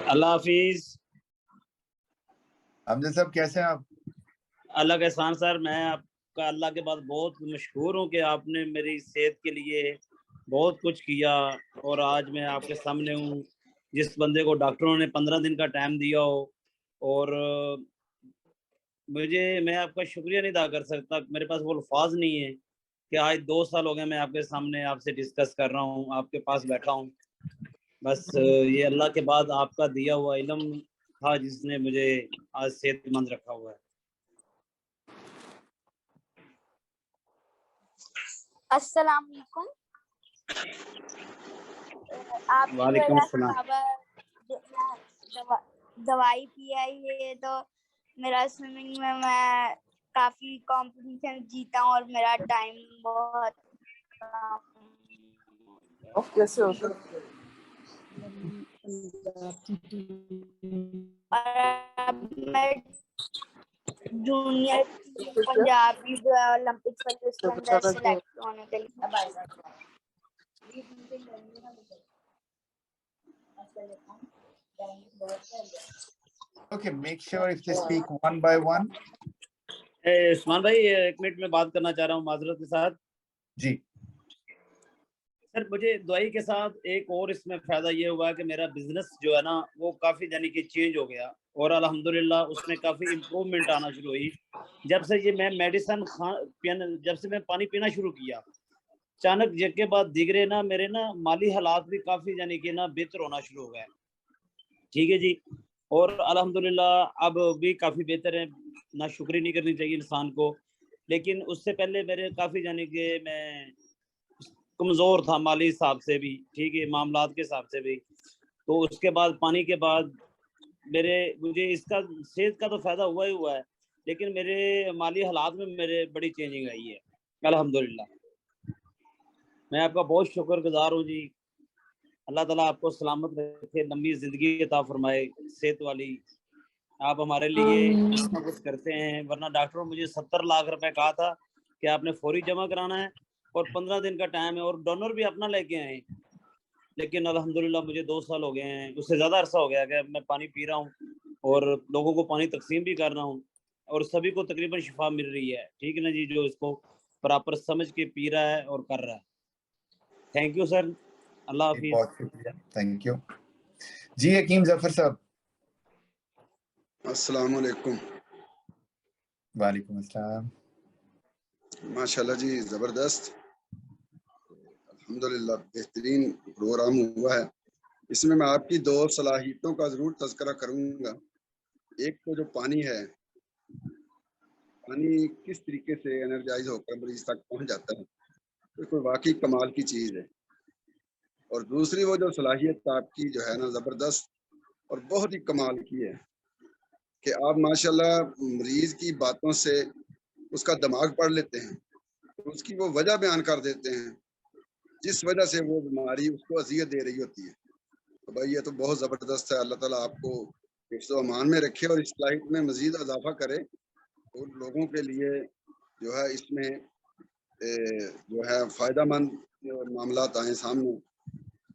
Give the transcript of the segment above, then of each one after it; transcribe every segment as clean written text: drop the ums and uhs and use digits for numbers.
اللہ حافظ. امجد صاحب کیسے ہیں آپ؟ اللہ کا احسان سر. میں آپ کا اللہ کے بعد بہت مشہور ہوں کہ آپ نے میری صحت کے لیے بہت کچھ کیا اور آج میں آپ کے سامنے ہوں. جس بندے کو ڈاکٹروں نے 15 دن کا ٹائم دیا ہو اور میں آپ کا شکریہ نہیں ادا کر سکتا. میرے پاس وہ الفاظ نہیں ہے کہ آج 2 سال ہو گئے میں آپ کے سامنے آپ سے ڈسکس کر رہا ہوں, آپ کے پاس بیٹھا ہوں. بس یہ اللہ کے بعد آپ کا دیا ہوا علم تھا جس نے مجھے آج صحت مند رکھا ہوا ہے. السلام علیکم. آپ کی وعلیکم وجہ سے السلام. بابا دوائی پی آئی ہے تو میرا سوئمنگ میں کافی کمپٹیشن جیتا ہوں اور میرا ٹائم بہت کیسے ہوتا اور اب میں جونیئر پنجابی اولمپکس والی اس کے اندر سلیکٹ ہونے کے لیے. Okay, make sure if they speak one by one. عثمان بھائی 1 منٹ میں بات کرنا چاہ رہا ہوں معذرت کے ساتھ. جی سر مجھے دوائی کے ساتھ ایک اور اس میں فائدہ یہ ہوا کہ میرا بزنس جو ہے نا وہ کافی یعنی کہ چینج ہو گیا اور الحمدللہ اس میں کافی امپروومنٹ آنا شروع ہوئی. جب سے یہ میں میڈیسن جب سے میں پانی پینا شروع کیا اچانک یک کے بعد دیگرے نا میرے نا مالی حالات بھی کافی یعنی کہ نا بہتر ہونا شروع ہو گئے. ٹھیک ہے جی. اور الحمدللہ اب بھی کافی بہتر ہے. نہ شکری نہیں کرنی چاہیے انسان کو, لیکن اس سے پہلے میرے کافی یعنی کہ میں کمزور تھا مالی حساب سے بھی, ٹھیک ہے, معاملات کے حساب سے بھی. تو اس کے بعد پانی کے بعد مجھے اس کا صحت کا تو فائدہ ہوا ہی ہوا ہے, لیکن میرے مالی حالات میں میرے بڑی چینجنگ آئی ہے الحمدللہ. میں آپ کا بہت شکر گزار ہوں جی. اللہ تعالیٰ آپ کو سلامت رکھے, لمبی زندگی عطا فرمائے, صحت والی. آپ ہمارے لیے اتنا کچھ کرتے ہیں, ورنہ ڈاکٹروں نے مجھے 70 لاکھ روپے کہا تھا کہ آپ نے فوری جمع کرانا ہے اور 15 دن کا ٹائم ہے اور ڈونر بھی اپنا لے کے آئے. لیکن الحمدللہ مجھے 2 سال ہو گئے ہیں, اس سے زیادہ عرصہ ہو گیا کہ میں پانی پی رہا ہوں اور لوگوں کو پانی تقسیم بھی کر رہا ہوں اور سبھی کو تقریباً شفا مل رہی ہے. ٹھیک ہے نا جی, جو اس کو پراپر سمجھ کے پی رہا ہے اور کر رہا ہے. Thank you sir. اللہ حافظ. بہت شکریہ, تھینک یو. جی حکیم ظفر صاحب. السلام علیکم. وعلیکم السلام. ماشاءاللہ جی, زبردست, الحمدللہ بہترین پروگرام ہوا ہے. اس میں آپ کی 2 صلاحیتوں کا ضرور تذکرہ کروں گا. ایک تو جو پانی ہے, پانی کس طریقے سے انرجائز ہو کر مریض تک پہنچ جاتا ہے, تو کوئی واقعی کمال کی چیز ہے. اور دوسری وہ جو صلاحیت آپ کی جو ہے نا زبردست اور بہت ہی کمال کی ہے کہ آپ ماشاءاللہ مریض کی باتوں سے اس کا دماغ پڑھ لیتے ہیں, اس کی وہ وجہ بیان کر دیتے ہیں جس وجہ سے وہ بیماری اس کو اذیت دے رہی ہوتی ہے. تو بھائی یہ تو بہت زبردست ہے. اللہ تعالیٰ آپ کو حفظ و امان میں رکھے اور اس صلاحیت میں مزید اضافہ کرے اور لوگوں کے لیے جو ہے اس میں جو ہے فائدہ مند معاملات آئیں سامنے,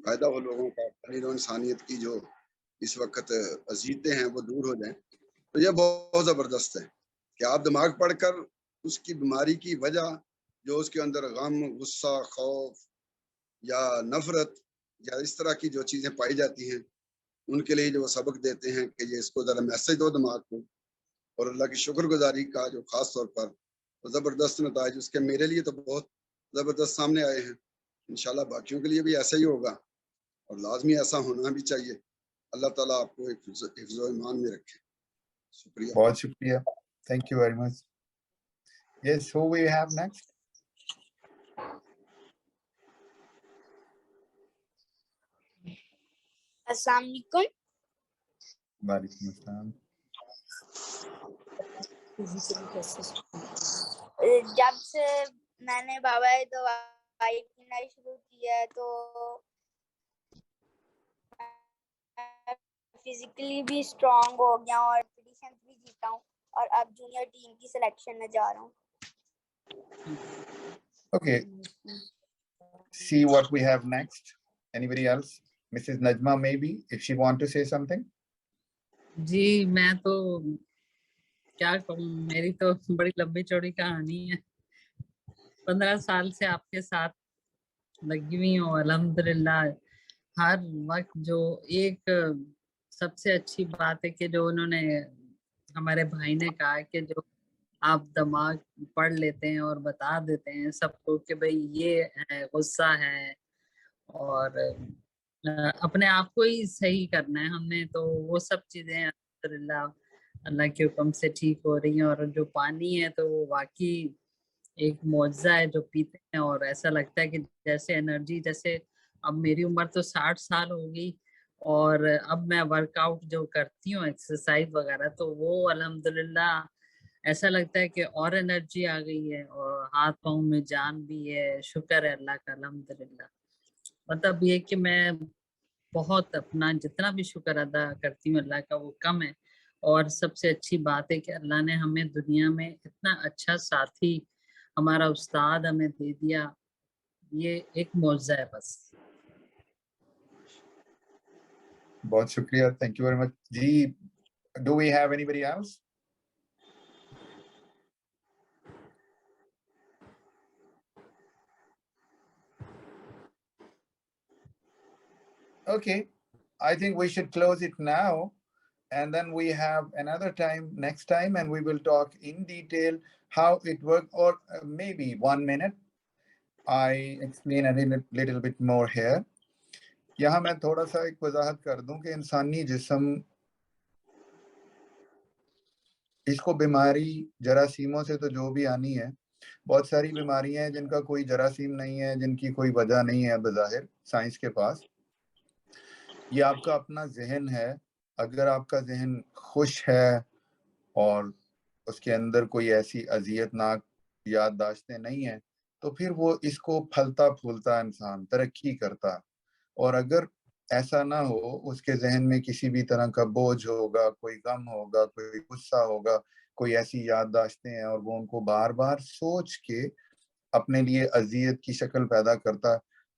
فائدہ ہو لوگوں کا, تحریر و انسانیت کی جو اس وقت اذیتیں ہیں وہ دور ہو جائیں. تو یہ بہت زبردست ہے کہ آپ دماغ پڑھ کر اس کی بیماری کی وجہ جو اس کے اندر غم, غصہ, خوف یا نفرت یا اس طرح کی جو چیزیں پائی جاتی ہیں ان کے لیے جو سبق دیتے ہیں کہ یہ اس کو ذرا میسج دو دماغ کو, اور اللہ کی شکر گزاری کا جو خاص طور پر زبردست نتائج اس کے میرے لیے تو بہت زبردست سامنے آئے ہیں. انشاءاللہ باقیوں کے لیے بھی ایسا ہی ہوگا اور لازمی ایسا ہونا بھی چاہیے. اللہ تعالیٰ آپ کو حفظ و ایمان میں رکھے. شکریہ. بہت شکریہ, thank you very much. Yes, who we have next? السلام علیکم. وعلیکم السلام. جب سے میں نے بابا دوائی پینا شروع کیا ہے تو فزیکلی بھی اسٹرانگ ہو گیا ہوں اور کمپٹیشن بھی جیتا ہوں اور اب جونیئر ٹیم کی سلیکشن میں جا رہا ہوں. Okay, see what we have next. Anybody else? Mrs. Najma, maybe, if she want to say something. جی میں تو کیا کہوں، میری تو بڑی لمبی چوڑی کہانی ہے. 15 سال سے آپ کے ساتھ لگی ہوئی ہوں الحمدللہ. ہر وقت جو ایک سب سے اچھی بات ہے کہ جو انہوں نے ہمارے بھائی نے کہا کہ جو آپ دماغ پڑھ لیتے ہیں اور بتا دیتے ہیں سب کو کہ بھئی یہ ہے، غصہ ہے، اور اپنے آپ کو ہی صحیح کرنا ہے ہم نے. تو وہ سب چیزیں الحمدللہ اللہ کے حکم سے ٹھیک ہو رہی ہیں. اور جو پانی ہے تو وہ واقعی ایک معجزہ ہے جو پیتے ہیں، اور ایسا لگتا ہے کہ جیسے انرجی، جیسے اب میری عمر تو 60 سال ہو گئی، اور اب میں ورک آؤٹ جو کرتی ہوں ایکسرسائز وغیرہ، تو وہ الحمدللہ ایسا لگتا ہے کہ اور انرجی آ گئی ہے، اور ہاتھ پاؤں میں جان بھی ہے. شکر ہے اللہ کا الحمدللہ. مطلب یہ کہ میں بہت اپنا جتنا بھی شکر ادا کرتی ہوں اللہ کا وہ کم ہے. اور سب سے اچھی بات ہے کہ اللہ نے ہمیں دنیا میں اتنا اچھا ساتھی، ہمارا استاد ہمیں دے دیا. یہ ایک معجزہ ہے بس. بہت شکریہ. تھینک یو ویری مچ جی. Do we have anybody else? Okay, I think we should close it now, and then we have another time next time, and we will talk in detail how it works, or maybe 1 minute I explain a little bit more here. یہاں میں تھوڑا سا ایک وضاحت کر دوں کہ انسانی جسم، اس کو بیماری جراثیموں سے تو جو بھی آنی ہے، بہت ساری بیماریاں ہیں جن کا کوئی جراثیم نہیں ہے، جن کی کوئی وجہ نہیں ہے بظاہر سائنس کے پاس. یہ آپ کا اپنا ذہن ہے. اگر آپ کا ذہن خوش ہے اور اس کے اندر کوئی ایسی اذیت ناک یادداشتیں نہیں ہیں، تو پھر وہ اس کو پھلتا پھولتا انسان ترقی کرتا. اور اگر ایسا نہ ہو، اس کے ذہن میں کسی بھی طرح کا بوجھ ہوگا، کوئی غم ہوگا، کوئی غصہ ہوگا، کوئی ایسی یادداشتیں ہیں، اور وہ ان کو بار بار سوچ کے اپنے لیے اذیت کی شکل پیدا کرتا،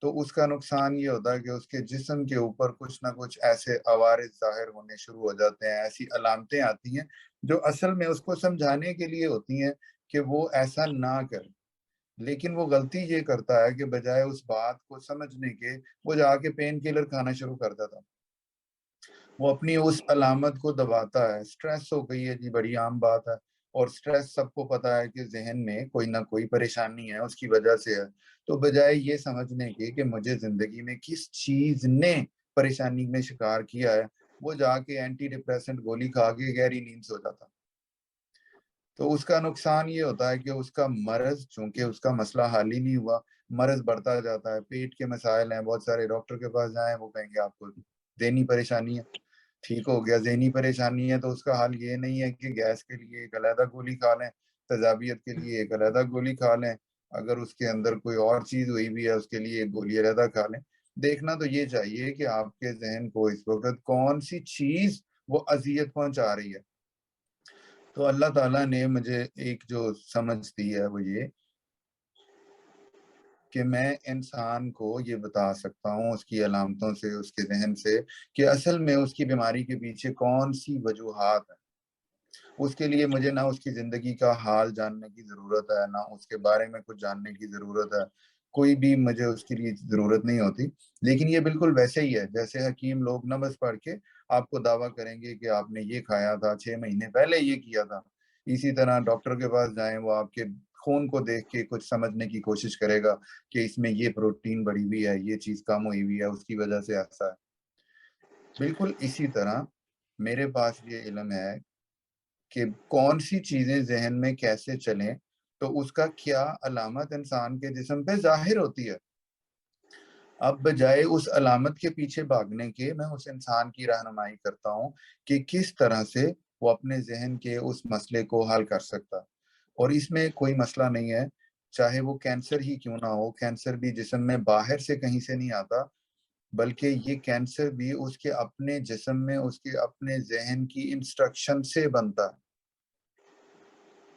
تو اس کا نقصان یہ ہوتا ہے کہ اس کے جسم کے اوپر کچھ نہ کچھ ایسے عوارض ظاہر ہونے شروع ہو جاتے ہیں، ایسی علامتیں آتی ہیں جو اصل میں اس کو سمجھانے کے لیے ہوتی ہیں کہ وہ ایسا نہ کرے. لیکن وہ غلطی یہ کرتا ہے کہ بجائے اس بات کو سمجھنے کے، وہ جا کے پین کلر کھانا شروع کر دیتا. وہ اپنی اس علامت کو دباتا ہے. سٹریس ہو گئی ہے جی، بڑی عام بات ہے، اور سٹریس سب کو پتا ہے کہ ذہن میں کوئی نہ کوئی پریشانی ہے، اس کی وجہ سے ہے. تو بجائے یہ سمجھنے کے کہ مجھے زندگی میں کس چیز نے پریشانی میں شکار کیا ہے، وہ جا کے اینٹی ڈپریسنٹ گولی کھا کے گہری نیند سو جاتا. تو اس کا نقصان یہ ہوتا ہے کہ اس کا مرض، چونکہ اس کا مسئلہ حل ہی نہیں ہوا، مرض بڑھتا جاتا ہے. پیٹ کے مسائل ہیں، بہت سارے ڈاکٹر کے پاس جائیں، وہ کہیں گے آپ کو ذہنی پریشانی ہے. ٹھیک ہو گیا، ذہنی پریشانی ہے تو اس کا حل یہ نہیں ہے کہ گیس کے لیے ایک علیحدہ گولی کھا لیں، تیزابیت کے لیے ایک علیحدہ گولی کھا لیں، اگر اس کے اندر کوئی اور چیز ہوئی بھی ہے اس کے لیے ایک گولی علیحدہ کھا لیں. دیکھنا تو یہ چاہیے کہ آپ کے ذہن کو اس وقت کون سی چیز وہ اذیت پہنچا رہی ہے. تو اللہ تعالیٰ نے مجھے ایک جو سمجھ دی ہے وہ یہ کہ میں انسان کو یہ بتا سکتا ہوں اس کی علامتوں سے، اس کے ذہن سے، کہ اصل میں اس کی بیماری کے پیچھے کون سی وجوہات ہیں. اس کے لیے مجھے نہ اس کی زندگی کا حال جاننے کی ضرورت ہے، نہ اس کے بارے میں کچھ جاننے کی ضرورت ہے، کوئی بھی مجھے اس کے لیے ضرورت نہیں ہوتی. لیکن یہ بالکل ویسے ہی ہے جیسے حکیم لوگ نبض پڑھ کے آپ کو دعویٰ کریں گے کہ آپ نے یہ کھایا تھا، 6 مہینے پہلے یہ کیا تھا. اسی طرح ڈاکٹر کے پاس جائیں، وہ آپ کے خون کو دیکھ کے کچھ سمجھنے کی کوشش کرے گا کہ اس میں یہ پروٹین بڑھی ہوئی ہے، یہ چیز کم ہوئی ہوئی ہے، اس کی وجہ سے ایسا ہے. بالکل اسی طرح میرے پاس یہ علم ہے کہ کون سی چیزیں ذہن میں کیسے چلیں تو اس کا کیا علامت انسان کے جسم پہ ظاہر ہوتی ہے. اب بجائے اس علامت کے پیچھے بھاگنے کے، میں اس انسان کی رہنمائی کرتا ہوں کہ کس طرح سے وہ اپنے ذہن کے اس مسئلے کو حل کر سکتا. اور اس میں کوئی مسئلہ نہیں ہے، چاہے وہ کینسر ہی کیوں نہ ہو. کینسر بھی جسم میں باہر سے کہیں سے نہیں آتا، بلکہ یہ کینسر بھی اس کے اپنے جسم میں اس کے اپنے ذہن کی انسٹرکشن سے بنتا ہے.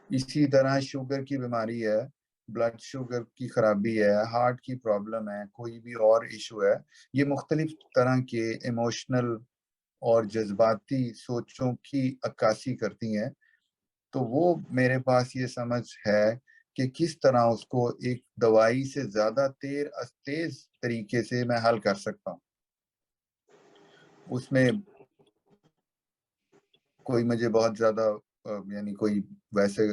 اسی طرح شوگر کی بیماری ہے، بلڈ شوگر کی خرابی ہے، ہارٹ کی پرابلم ہے، کوئی بھی اور ایشو ہے، یہ مختلف طرح کے ایموشنل اور جذباتی سوچوں کی عکاسی کرتی ہیں، تو وہ میرے پاس یہ سمجھ ہے کہ کس طرح اس کو ایک دوائی سے زیادہ تیز طریقے سے میں حل کر سکتا ہوں. اس میں کوئی مجھے بہت زیادہ یعنی کوئی ویسے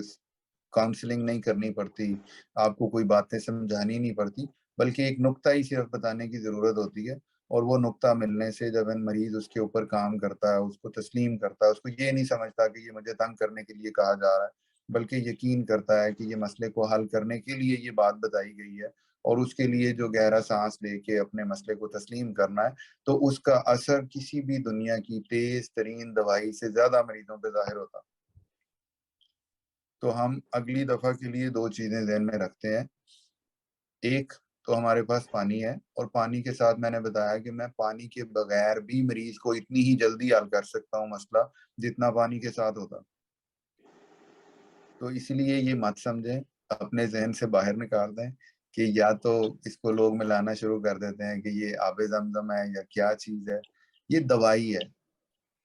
کاؤنسلنگ نہیں کرنی پڑتی، آپ کو کوئی باتیں سمجھانی نہیں پڑتی، بلکہ ایک نقطہ ہی صرف بتانے کی ضرورت ہوتی ہے. اور وہ نقطہ ملنے سے جب مریض اس کے اوپر کام کرتا ہے، اس کو تسلیم کرتا ہے، اس کو یہ نہیں سمجھتا کہ یہ مجھے تنگ کرنے کے لیے کہا جا رہا ہے، بلکہ یقین کرتا ہے کہ یہ مسئلے کو حل کرنے کے لیے یہ بات بتائی گئی ہے، اور اس کے لیے جو گہرا سانس لے کے اپنے مسئلے کو تسلیم کرنا ہے، تو اس کا اثر کسی بھی دنیا کی تیز ترین دوائی سے زیادہ مریضوں پہ ظاہر ہوتا. تو ہم اگلی دفعہ کے لیے 2 چیزیں ذہن میں رکھتے ہیں. ایک تو ہمارے پاس پانی ہے، اور پانی کے ساتھ میں نے بتایا کہ میں پانی کے بغیر بھی مریض کو اتنی ہی جلدی حل کر سکتا ہوں مسئلہ جتنا پانی کے ساتھ ہوتا. تو اس لیے یہ مت سمجھیں، اپنے ذہن سے باہر نکال دیں کہ یا تو اس کو لوگ ملانا شروع کر دیتے ہیں کہ یہ آب زمزم ہے یا کیا چیز ہے. یہ دوائی ہے.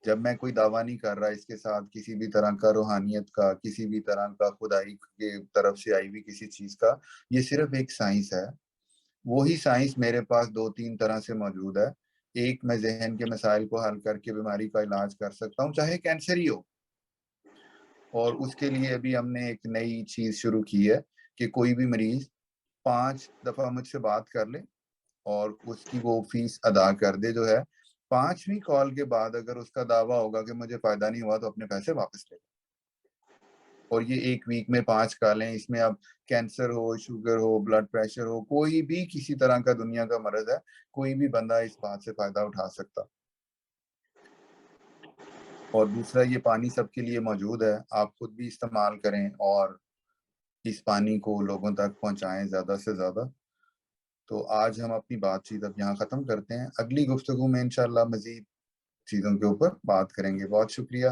جب میں کوئی دعویٰ نہیں کر رہا اس کے ساتھ کسی بھی طرح کا روحانیت کا، کسی بھی طرح کا خدائی کی طرف سے آئی ہوئی کسی چیز کا، یہ صرف ایک سائنس ہے. وہی سائنس میرے پاس 2-3 طرح سے موجود ہے. ایک، میں ذہن کے مسائل کو حل کر کے بیماری کا علاج کر سکتا ہوں، چاہے کینسر ہی ہو. اور اس کے لیے ابھی ہم نے ایک نئی چیز شروع کی ہے کہ کوئی بھی مریض 5 دفعہ مجھ سے بات کر لے اور اس کی وہ فیس ادا کر دے جو ہے. 5ویں کال کے بعد اگر اس کا دعویٰ ہوگا کہ مجھے فائدہ نہیں ہوا تو اپنے پیسے واپس لے. اور یہ 1 ویک میں 5 کالیں. اس میں اب کینسر ہو، شوگر ہو، بلڈ پریشر ہو، کوئی بھی کسی طرح کا دنیا کا مرض ہے، کوئی بھی بندہ اس بات سے فائدہ اٹھا سکتا. اور دوسرا، یہ پانی سب کے لیے موجود ہے، آپ خود بھی استعمال کریں اور اس پانی کو لوگوں تک پہنچائیں زیادہ سے زیادہ. تو آج ہم اپنی بات چیت اب یہاں ختم کرتے ہیں. اگلی گفتگو میں انشاءاللہ مزید چیزوں کے اوپر بات کریں گے. بہت شکریہ.